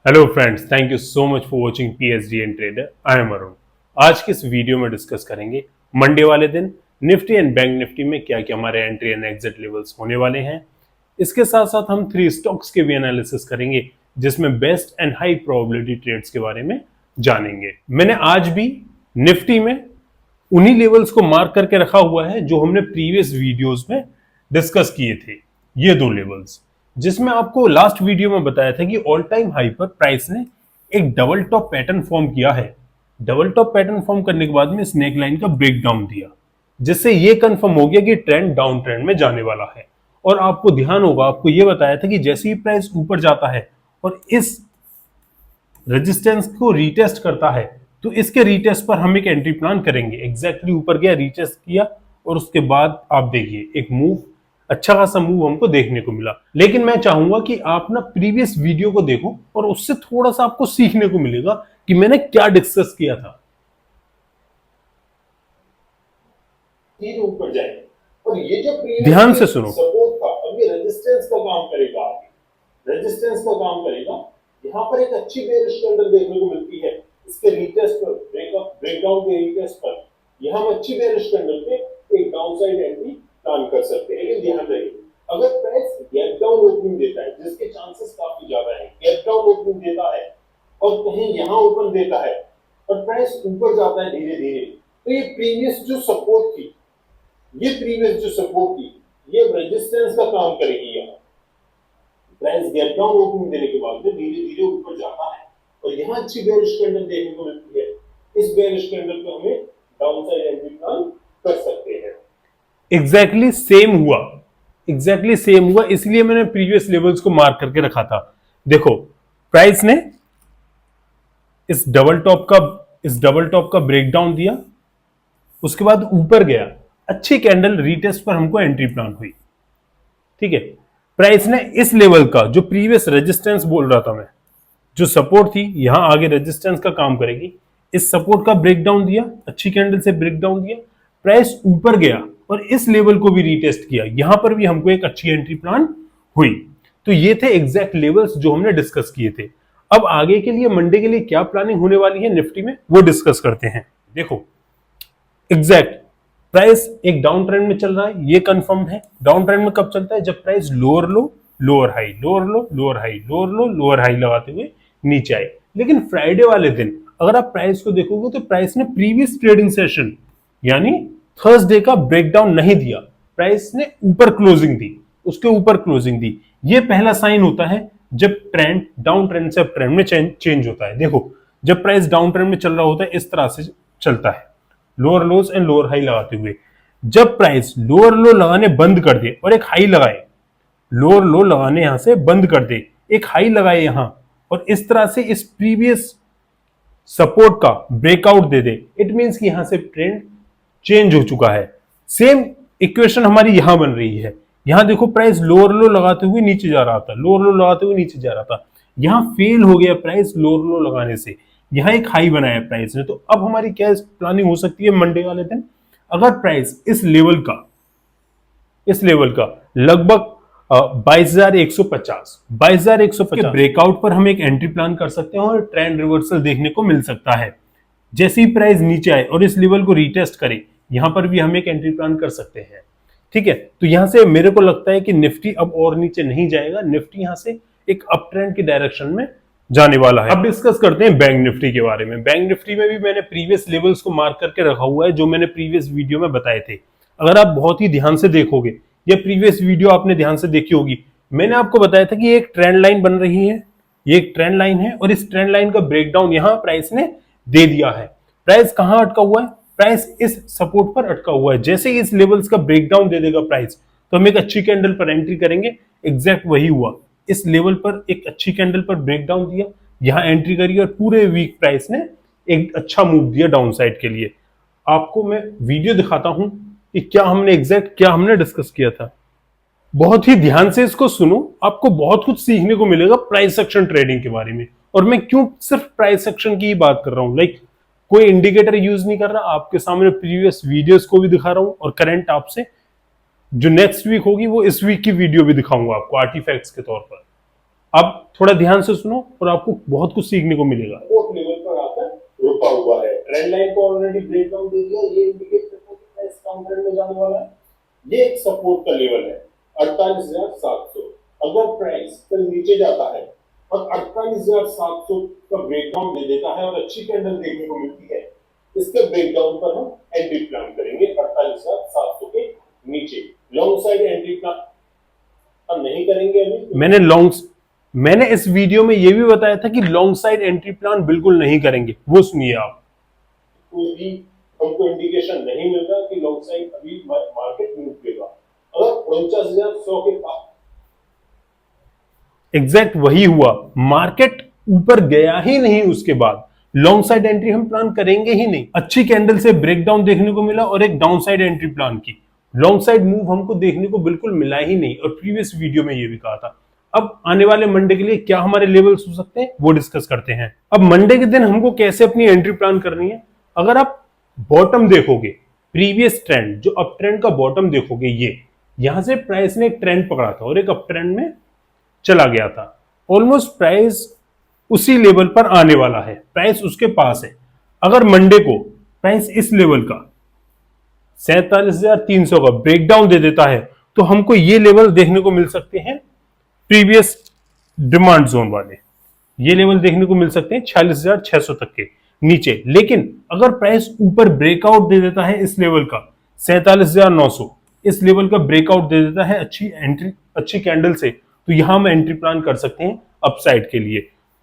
Hello friends, thank you so much for watching PSD and trader. I am Arun. आज के इस video में discuss करेंगे मंडे वाले दिन निफ्टी एंड बैंक निफ्टी में क्या क्या हमारे एंट्री एंड एग्जिट लेवल्स होने वाले हैं। इसके साथ साथ हम 3 स्टॉक्स के भी एनालिसिस करेंगे जिसमें best and high probability trades के बारे में जानेंगे। मैंने आज भी निफ्टी में उन्हीं लेवल्स को मार्क करके रखा हुआ है जो हमने प्रीवियस वीडियोस में डिस्कस किए थे। ये 2 लेवल्स जिसमें आपको लास्ट वीडियो में बताया था कि ऑल टाइम हाई पर प्राइस ने एक डबल टॉप पैटर्न फॉर्म किया है। डबल टॉप पैटर्न फॉर्म करने के बाद में स्नेक लाइन का ब्रेक डाउन दिया, जिससे ये कंफर्म हो गया कि ट्रेंड डाउन ट्रेंड में जाने वाला है। और आपको ध्यान होगा, आपको ये बताया था कि जैसे ही प्राइस ऊपर जाता है और इस रेजिस्टेंस को रीटेस्ट करता है तो इसके रीटेस्ट पर हम एक एंट्री प्लान करेंगे। एग्जैक्टली ऊपर गया, रीटेस्ट किया और उसके बाद आप देखिए एक मूव, अच्छा खासा मूव हमको देखने को मिला। लेकिन मैं चाहूंगा कि आप ना प्रीवियस वीडियो को देखो और उससे थोड़ा सा आपको सीखने को मिलेगा कि मैंने क्या डिस्कस किया था। ऊपर जाए और ये जो ध्यान से सुनो, सपोर्ट था, अब ये रेजिस्टेंस का काम करेगा। रेजिस्टेंस का काम करेगा। यहाँ पर एक अच्छी बेयरिश कैंडल देखने को मिलती है इसके रीटेस्ट पर, ब्रेकडाउन के रीटेस्ट पर। यहाँ हम अच्छी बेयरिश कैंडल पे एक डाउनसाइड एंट्री प्लान कर सकते हैं। लेकिन ध्यान रखिए, अगर प्राइस गैप डाउन ओपनिंग देता है, जिसके चांसेस काफी ज्यादा है, गैप डाउन ओपनिंग देता है और कहीं यहाँ ओपन देता है और प्राइस ऊपर जाता है धीरे धीरे, तो ये प्रीवियस जो सपोर्ट थी, ये रेजिस्टेंस का काम करेगी। यहाँ प्राइस गैप डाउन ओपनिंग देने के बाद में धीरे धीरे ऊपर जाता है और यहाँ अच्छी बेयरिश कैंडल देखने को मिलती है। इस बेयरिश कैंडल पे हमें डाउनसाइड एंट्री प्लान कर सकते हैं। एग्जैक्टली सेम हुआ, इसलिए मैंने प्रीवियस लेवल्स को मार्क करके रखा था। देखो, प्राइस ने इस डबल टॉप का ब्रेकडाउन दिया, उसके बाद ऊपर गया, अच्छी कैंडल रीटेस्ट पर हमको एंट्री प्लान हुई। ठीक है, प्राइस ने इस लेवल का जो प्रीवियस रेजिस्टेंस बोल रहा था मैं, जो सपोर्ट थी, यहां आगे रेजिस्टेंस का काम करेगी, इस सपोर्ट का ब्रेकडाउन दिया, अच्छी कैंडल से ब्रेकडाउन दिया, प्राइस ऊपर गया और इस लेवल को भी रीटेस्ट किया। यहां पर भी हमको एक अच्छी एंट्री प्लान हुई। तो ये थे एग्जैक्ट लेवल्स जो हमने डिस्कस किए थे। अब आगे के लिए मंडे के लिए क्या प्लानिंग होने वाली है निफ्टी में, वो डिस्कस करते हैं। देखो, एग्जैक्ट प्राइस एक डाउन ट्रेंड में चल रहा है, ये कंफर्म है। डाउन ट्रेंड में कब चलता है? जब प्राइस लोअर लो लोअर हाई, लोअर लो लोअर हाई, लोअर लो लोअर हाई लगाते हुए नीचे आए। लेकिन फ्राइडे वाले दिन अगर आप प्राइस को देखोगे तो प्राइस ने प्रीवियस ट्रेडिंग सेशन यानी थर्सडे का ब्रेकडाउन नहीं दिया, प्राइस ने ऊपर क्लोजिंग दी, उसके ऊपर क्लोजिंग दी। ये पहला साइन होता है जब ट्रेंड डाउन ट्रेंड से अप ट्रेंड में चेंज होता है। देखो, जब प्राइस डाउन ट्रेंड में चल रहा होता है इस तरह से चलता है, lower lodge and lower high लगाते हुए। जब प्राइस लोअर लो लगाने बंद कर दे और एक हाई लगाए, लोअर लो लगाने यहां से बंद कर दे, एक हाई लगाए यहां और इस तरह से इस प्रीवियस सपोर्ट का breakout they they, it means कि यहां से ट्रेंड चेंज हो चुका है। सेम इक्वेशन हमारी यहां बन रही है। यहां देखो, प्राइस लोअर लो लगाते हुए नीचे जा रहा था, लोअर लो लगाते हुए नीचे जा रहा था, यहां फेल हो गया प्राइस लोअर लो लगाने से, यहां एक हाई बनाया प्राइस ने। तो अब हमारी क्या प्लानिंग हो सकती है मंडे वाले दिन? अगर प्राइस इस लेवल का लगभग 22,150 ब्रेकआउट पर हम एक एंट्री प्लान कर सकते हैं और ट्रेंड रिवर्सल देखने को मिल सकता है। जैसे ही प्राइस नीचे आए और इस लेवल को रीटेस्ट करे, यहां पर भी हम एक एंट्री प्लान कर सकते हैं। ठीक है, तो यहां से मेरे को लगता है कि निफ्टी अब और नीचे नहीं जाएगा, निफ्टी यहां से एक अप ट्रेंड की डायरेक्शन में जाने वाला है। अब डिस्कस करते हैं बैंक निफ्टी के बारे में। बैंक निफ्टी में भी मैंने प्रीवियस लेवल्स को मार्क करके रखा हुआ है जो मैंने प्रीवियस वीडियो में बताए थे। अगर आप बहुत ही ध्यान से देखोगे, ये प्रीवियस वीडियो आपने ध्यान से देखी होगी, मैंने आपको बताया था कि ये एक ट्रेंड लाइन बन रही है, ये एक ट्रेंड लाइन है और इस ट्रेंड लाइन का ब्रेकडाउन यहां प्राइस ने दे दिया है। प्राइस कहां अटका हुआ है? प्राइस इस सपोर्ट पर अटका हुआ है। जैसे ही इस लेवल्स का ब्रेकडाउन दे देगा प्राइस, तो हम एक अच्छी कैंडल पर एंट्री करेंगे। एग्जैक्ट वही हुआ, इस लेवल पर एक अच्छी कैंडल पर ब्रेकडाउन दिया, यहां एंट्री करी और पूरे वीक प्राइस ने एक अच्छा मूव दिया डाउन साइड के लिए। आपको मैं वीडियो दिखाता हूं कि क्या हमने डिस्कस किया था। बहुत ही ध्यान से इसको सुनो, आपको बहुत कुछ सीखने को मिलेगा प्राइस एक्शन ट्रेडिंग के बारे में। और मैं क्यों सिर्फ प्राइस एक्शन की ही बात कर रहा हूं, कोई इंडिकेटर यूज नहीं कर रहा, आपके सामने प्रीवियस वीडियोस को भी दिखा रहा हूं और करंट आपसे जो नेक्स्ट वीक होगी वो इस वीक की वीडियो भी दिखाऊंगा आपको आर्टिफैक्ट्स के तौर पर। अब थोड़ा ध्यान से सुनो और आपको बहुत कुछ सीखने को मिलेगा। सपोर्ट लेवल पर आकर रुका हुआ है, ट्रेंड लाइन को ऑलरेडी ब्रेक डाउन दे दिया, ये इंडिकेट करता है कि प्राइस डाउन ट्रेंड में जाने वाला है। ये एक सपोर्ट का लेवल है 48,700। अगर प्राइस कल नीचे जाता है और 48,700 का ब्रेकडाउन दे देता है और अच्छी कैंडल देखने को मिलती है, इसके ब्रेकडाउन पर हम एंट्री प्लान करेंगे 48,700 के नीचे। लॉन्ग साइड एंट्री प्लान हम नहीं करेंगे अभी। मैंने इस वीडियो में यह भी बताया था कि लॉन्ग साइड एंट्री प्लान बिल्कुल नहीं करेंगे, वो सुनिए आप। कोई भी हमको इंडिकेशन नहीं मिल रहा कि लॉन्ग साइड अभी मार्केट मूव करेगा। अगर 49,100 के पास एग्जैक्ट वही हुआ, मार्केट ऊपर गया ही नहीं, उसके बाद लॉन्ग साइड एंट्री हम प्लान करेंगे ही नहीं। अच्छी कैंडल से ब्रेकडाउन देखने को मिला और एक डाउन साइड एंट्री प्लान की, लॉन्ग साइड मूव हमको देखने को बिल्कुल मिला ही नहीं, और प्रीवियस वीडियो में ये भी कहा था। अब आने वाले मंडे के लिए क्या हमारे लेवल्स हो सकते हैं वो डिस्कस करते हैं। अब मंडे के दिन हमको कैसे अपनी एंट्री प्लान करनी है। अगर आप बॉटम देखोगे, प्रीवियस ट्रेंड जो अप ट्रेंड का बॉटम देखोगे, ये यहां से प्राइस ने एक ट्रेंड पकड़ा था और एक अप ट्रेंड में चला गया था। ऑलमोस्ट प्राइस उसी लेवल पर आने वाला है, प्राइस उसके पास है। अगर मंडे को प्राइस इस लेवल का 47,300 का ब्रेकडाउन दे देता है तो हमको ये लेवल देखने को मिल सकते हैं, प्रीवियस डिमांड जोन वाले ये लेवल देखने को मिल सकते हैं 46,600 तक के नीचे। लेकिन अगर प्राइस ऊपर ब्रेकआउट दे देता है इस लेवल का 47,900, इस लेवल का ब्रेकआउट दे देता है अच्छी कैंडल से, तो यहां हम एंट्री प्लान कर सकते हैं अपसाइड के लिए।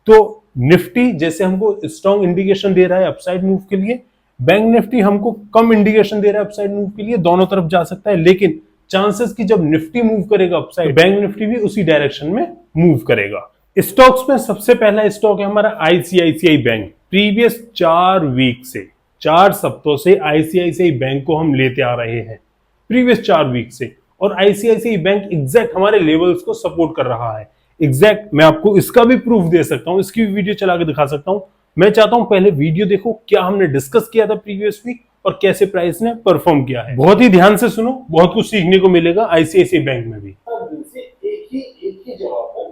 तो निफ्टी जैसे हमको स्ट्रॉन्ग इंडिकेशन दे रहा है अपसाइड मूव के लिए, बैंक निफ्टी हमको कम इंडिकेशन दे रहा है अपसाइड मूव के लिए, दोनों तरफ जा सकता है। लेकिन चांसेस कि जब निफ्टी मूव करेगा अपसाइड, बैंक निफ्टी भी उसी डायरेक्शन में मूव करेगा। स्टॉक्स में सबसे पहला स्टॉक है हमारा आईसीआईसीआई बैंक। प्रीवियस 4 सप्ताहों से आईसीआईसीआई बैंक को हम लेते आ रहे हैं, प्रीवियस 4 वीक से, और आईसीआईसीआई बैंक एग्जैक्ट हमारे लेवल्स को सपोर्ट कर रहा है। एग्जैक्ट मैं आपको इसका भी प्रूफ दे सकता हूं, इसकी भी वीडियो चला के दिखा सकता हूं। मैं चाहता हूं पहले वीडियो देखो, क्या हमने डिस्कस किया था प्रीवियस वीक और कैसे प्राइस ने परफॉर्म किया है। बहुत ही ध्यान से सुनो, बहुत कुछ सीखने को मिलेगा आईसीआईसीआई बैंक में भी। से एक ही जगह पर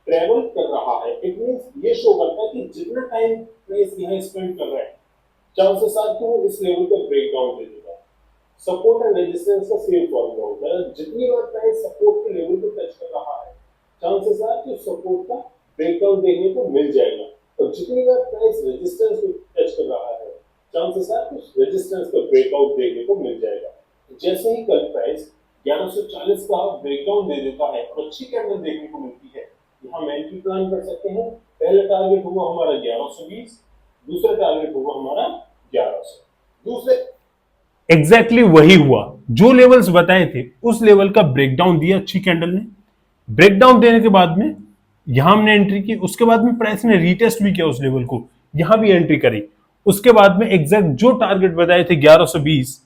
ट्रेवल कर रहा है, इट मींस ये शो करता है कि जितना टाइम प्राइस यहां स्पेंड कर रहा है, चांसेस आर कि वो इस लेवल का ब्रेक डाउन दे देगा। सपोर्ट एंड रेजिस्टेंस का सेम फॉर्मूला होता है, जितनी बार प्राइस सपोर्ट के लेवल को टच कर रहा है, चांसेस आर कि सपोर्ट का ब्रेकडाउन देखने को मिल जाएगा, और जितनी बार प्राइस रेजिस्टेंस को टच कर रहा है, चांसेस आर कि रेजिस्टेंस का ब्रेकआउट देखने को मिल जाएगा। जैसे ही कल प्राइस 1140 का ब्रेकडाउन दे देता है और अच्छी कैंडल देखने को मिलती है, यहाँ हम एंट्री प्लान कर सकते हैं। पहला टारगेट होगा हमारा 1120, दूसरा टारगेट होगा हमारा 1100। दूसरे एग्जैक्टली वही हुआ, जो लेवल्स बताए थे उस लेवल का ब्रेकडाउन दिया अच्छी कैंडल ने। ब्रेकडाउन देने के बाद में यहां हमने एंट्री की, उसके बाद में प्राइस ने रीटेस्ट भी किया उस लेवल को, यहां भी एंट्री करी। उसके बाद में एग्जैक्ट जो टारगेट बताए थे 1120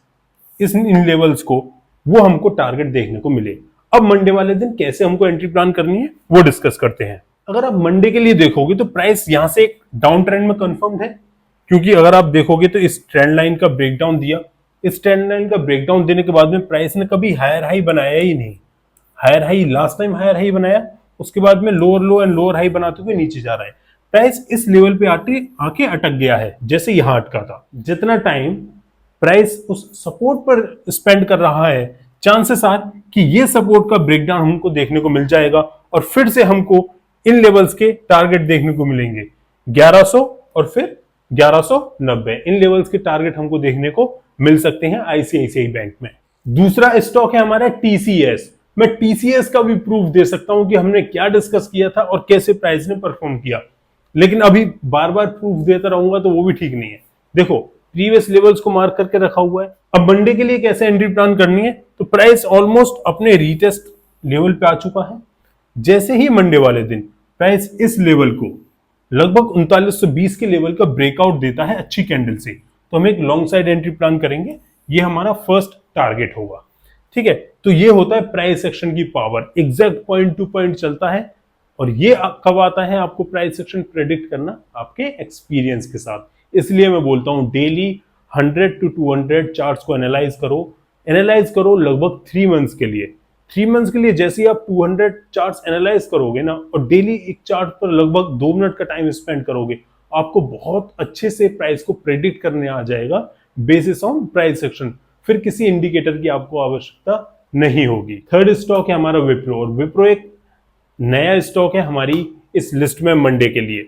इन लेवल्स को, वो हमको टारगेट देखने को मिले। अब मंडे वाले दिन कैसे हमको एंट्री प्लान करनी है वो डिस्कस करते हैं। अगर आप मंडे के लिए देखोगे तो प्राइस यहां से एक डाउन ट्रेंड में कंफर्म है, क्योंकि अगर आप देखोगे तो इस ट्रेंड लाइन का ब्रेकडाउन दिया, इस ट्रेंड लाइन का ब्रेकडाउन देने के बाद में प्राइस ने कभी हायर हाई बनाया ही नहीं। Higher high last time higher high बनाया, उसके बाद में lower low and lower high बनाते हुए नीचे जा रहा है। प्राइस इस लेवल पे आके अटक गया है, जैसे यहां अटका था। जितना टाइम प्राइस उस सपोर्ट पर स्पेंड कर रहा है, चांसेस आर कि ये सपोर्ट का ब्रेकडाउन हमको देखने को मिल जाएगा और फिर से हमको इन लेवल्स के टारगेट देखने को मिलेंगे 1100 और फिर 1190। इन लेवल्स के टारगेट हमको देखने को मिल सकते हैं आईसीआईसीआई बैंक में। दूसरा स्टॉक है हमारा टीसीएस। मैं टीसीएस का भी प्रूफ दे सकता हूं कि हमने क्या डिस्कस किया था और कैसे प्राइस ने परफॉर्म किया, लेकिन अभी बार बार प्रूफ देता रहूंगा तो वो भी ठीक नहीं है। देखो प्रीवियस लेवल्स को मार्क करके रखा हुआ है। अब मंडे के लिए कैसे एंट्री प्लान करनी है, तो प्राइस ऑलमोस्ट अपने रीटेस्ट लेवल पे आ चुका है। जैसे ही मंडे वाले दिन प्राइस इस लेवल को लगभग 3920 के लेवल का ब्रेकआउट देता है अच्छी कैंडल से, तो हम एक लॉन्ग साइड एंट्री प्लान करेंगे। ये हमारा फर्स्ट टारगेट होगा, ठीक है। तो ये होता है प्राइस एक्शन की power, exact point two point चलता है। और ये कब आता है आपको प्राइस एक्शन प्रेडिक्ट करना, आपके एक्सपीरियंस के साथ। इसलिए मैं बोलता हूं डेली 100 to 200 चार्ट्स को एनालाइज करो लगभग 3 मंथ्स के लिए। 3 मंथ्स के लिए जैसे ही आप 200 चार्ट्स एनालाइज करोगे ना और डेली एक चार्ट पर लगभग 2 मिनट का टाइम स्पेंड करोगे, आपको बहुत अच्छे से प्राइस को प्रेडिक्ट करने आ जाएगा बेसिस ऑन प्राइस सेक्शन। फिर किसी इंडिकेटर की आपको आवश्यकता नहीं होगी। थर्ड स्टॉक है हमारा विप्रो, और विप्रो एक नया स्टॉक है हमारी इस लिस्ट में मंडे के लिए।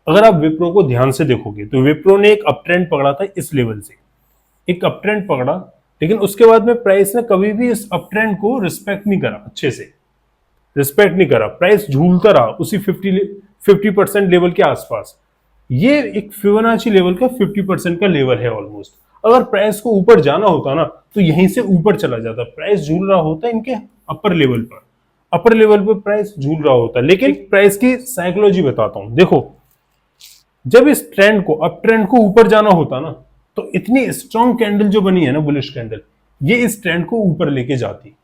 अगर आप विप्रो को ध्यान से देखोगे तो विप्रो ने एक अप ट्रेंड पकड़ा था इस लेवल से, एक अप ट्रेंड पकड़ा, लेकिन उसके बाद में प्राइस ने कभी भी इस अप ट्रेंड को रिस्पेक्ट नहीं करा, अच्छे से रिस्पेक्ट नहीं करा। प्राइस झूलता रहा उसी 50% लेवल के आसपास। ये एक फिबोनाची लेवल का 50% का लेवल है ऑलमोस्ट। अगर प्राइस को ऊपर जाना होता ना तो यहीं से ऊपर चला जाता। प्राइस झूल रहा होता इनके अपर लेवल पर प्राइस झूल रहा होता। लेकिन प्राइस की साइकोलॉजी बताता हूं, देखो जब इस ट्रेंड को अप ट्रेंड को ऊपर जाना होता ना तो इतनी स्ट्रॉन्ग कैंडल जो बनी है ना, बुलिश कैंडल, ये इस ट्रेंड को ऊपर लेके जाती।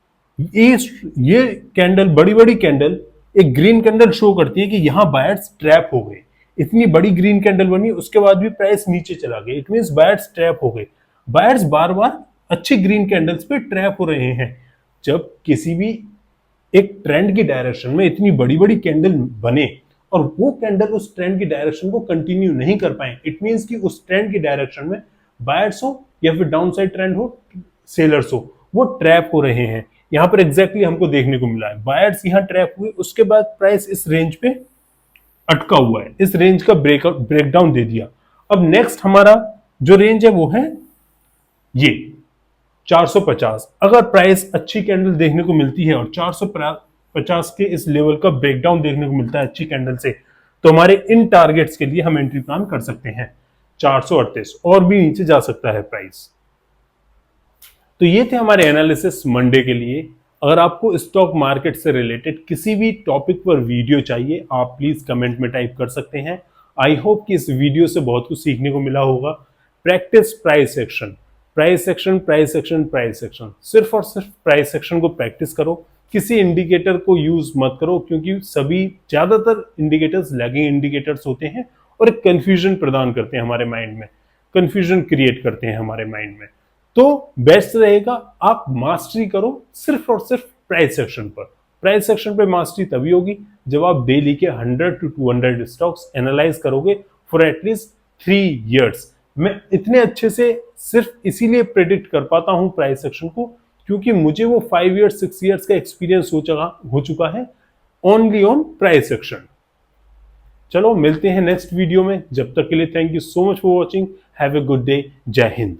ये कैंडल, बड़ी बड़ी कैंडल, एक ग्रीन कैंडल शो करती है कि यहां बायर्स ट्रैप हो गए। इतनी बड़ी ग्रीन कैंडल बनी, उसके बाद भी प्राइस नीचे चला गया, इट मींस बायर्स ट्रैप हो गए। बायर्स बार बार अच्छी ग्रीन कैंडल्स पे ट्रैप हो रहे हैं। जब किसी भी एक ट्रेंड की डायरेक्शन में इतनी बड़ी बड़ी कैंडल बने और वो कैंडल उस ट्रेंड की डायरेक्शन को कंटिन्यू नहीं कर पाए, इट मींस कि उस ट्रेंड की डायरेक्शन में बायर्स हो या फिर डाउन साइड ट्रेंड हो, सेलर्स हो, वो ट्रैप हो रहे हैं। यहां पर एग्जैक्टली हमको देखने को मिला है, बायर्स यहां ट्रैप हुए, उसके बाद प्राइस इस रेंज पे अटका हुआ है, इस रेंज का ब्रेकडाउन दे दिया। अब नेक्स्ट हमारा जो रेंज है वो है ये 450। अगर प्राइस अच्छी कैंडल देखने को मिलती है और 450 के इस लेवल का ब्रेकडाउन देखने को मिलता है अच्छी कैंडल से, तो हमारे इन टारगेट्स के लिए हम एंट्री प्लान कर सकते हैं। 438 और भी नीचे जा सकता है प्राइस। तो ये थे हमारे एनालिसिस मंडे के लिए। अगर आपको स्टॉक मार्केट से रिलेटेड किसी भी टॉपिक पर वीडियो चाहिए, आप प्लीज कमेंट में टाइप कर सकते हैं। आई होप कि इस वीडियो से बहुत कुछ सीखने को मिला होगा। Practice price section, price section, price section, price section, सिर्फ और सिर्फ प्राइस सेक्शन को प्रैक्टिस करो। किसी इंडिकेटर को यूज मत करो, क्योंकि सभी ज्यादातर इंडिकेटर्स लैगिंग इंडिकेटर्स होते हैं और एक कंफ्यूजन प्रदान करते हैं हमारे माइंड में, कंफ्यूजन क्रिएट करते हैं हमारे माइंड में। तो बेस्ट रहेगा आप मास्टरी करो सिर्फ और सिर्फ प्राइस सेक्शन पर। प्राइस सेक्शन पे मास्टरी तभी होगी जब आप डेली के 100 to 200 स्टॉक्स एनालाइज करोगे फॉर एटलीस्ट 3 years। मैं इतने अच्छे से सिर्फ इसीलिए प्रेडिक्ट कर पाता हूं प्राइस सेक्शन को, क्योंकि मुझे वो 5 years 6 years का एक्सपीरियंस हो चुका है ओनली ऑन प्राइस सेक्शन। चलो मिलते हैं नेक्स्ट वीडियो में, जब तक के लिए thank you so much for watching. Have a good day. जय हिंद।